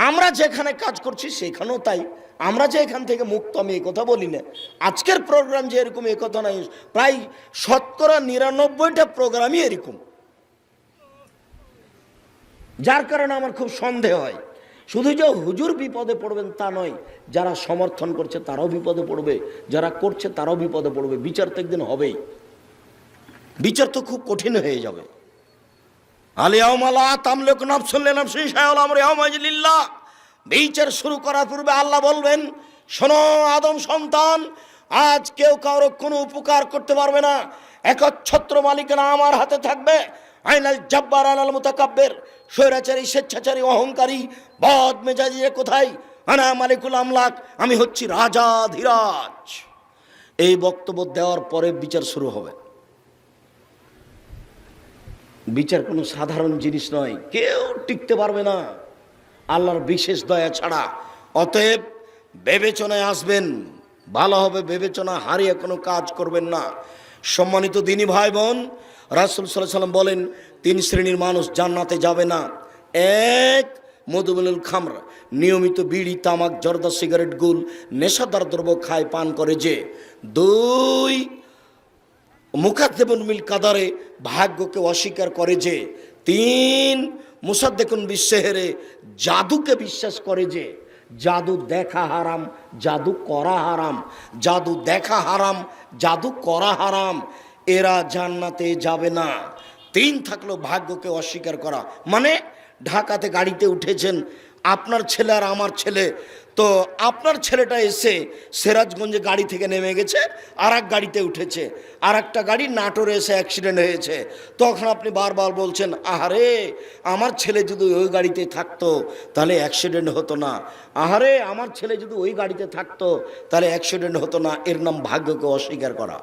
আমরা যেখানে কাজ করছি সেখানেও তাই। আমরা যে এখান থেকে মুক্ত, আমি এই কথা বলি না। আজকের প্রোগ্রাম যে এরকম এ কথা নাই, প্রায় 99% প্রোগ্রামই এরকম। যার কারণে আমার খুব সন্দেহ হয়, শুধু যে হুজুর বিপদে পড়বেন তা নয়, যারা সমর্থন করছে তারাও বিপদে পড়বে, যারা করছে তারাও বিপদে পড়বে। বিচার তো একদিন হবেই, বিচার তো খুব কঠিন হয়ে যাবে। বিচার শুরু করার পূর্বে আল্লাহ বলবেন, শোনো আদম সন্তান, আজ কেউ কারো কোনো উপকার করতে পারবে না, একচ্ছত্র মালিকানা আমার হাতে থাকবে। আইনাল জাব্বার আনাল মুতাকাব্বির, স্বৈরাচারী, স্বেচ্ছাচারী, অহংকারী, বদ মেজাজি কোথায়? আনা মালিকুল আমলাক, আমি হচ্ছি রাজা ধীরাজ। এই বক্তব্য দেওয়ার পরে বিচার শুরু হবে। বিচার কোনো সাধারণ জিনিস নয়, কেউ টিকতে পারবে না আল্লাহর বিশেষ দয়া ছাড়া। অতএব বিবেচনায় আসবেন, ভালো হবে বিবেচনা হারিয়ে কোনো কাজ করবেন না। সম্মানিত দিনী ভাই বোন, রাসূল সাল্লাল্লাহু আলাইহি ওয়াসাল্লাম বলেন 3 শ্রেণীর মানুষ জান্নাতে যাবে না। 1, মধুবনুল খামর, নিয়মিত বিড়ি, তামাক, জর্দা, সিগারেট, গুল, নেশাদার দ্রব্য খায় পান করে যে। 2, মুকাদ্দিবুন বিল কাদারে, ভাগ্যকে অস্বীকার করে যে। 3, মুসাদ্দিকুন বিসসিহরে, জাদুকে বিশ্বাস করে যে। জাদু দেখা হারাম, জাদু করা হারাম, জাদু দেখা হারাম, জাদু করা হারাম। এরা জান্নাতে যাবে না। 3 থাকলো ভাগ্যকে অস্বীকার করা। মানে ঢাকাতে গাড়িতে উঠেছেন, আপনার ছেলে আর আমার ছেলে, তো আপনার ছেলেটা এসে সিরাজগঞ্জে গাড়ি থেকে নেমে গেছে, আর এক গাড়িতে উঠেছে, আর একটা গাড়ি নাটোরে এসে অ্যাক্সিডেন্ট হয়েছে। তখন আপনি বারবার বলছেন, আহারে আমার ছেলে যদি ওই গাড়িতে থাকতো তাহলে অ্যাক্সিডেন্ট হতো না, আহারে আমার ছেলে যদি ওই গাড়িতে থাকতো তাহলে অ্যাক্সিডেন্ট হতো না। এর নাম ভাগ্যকে অস্বীকার করা।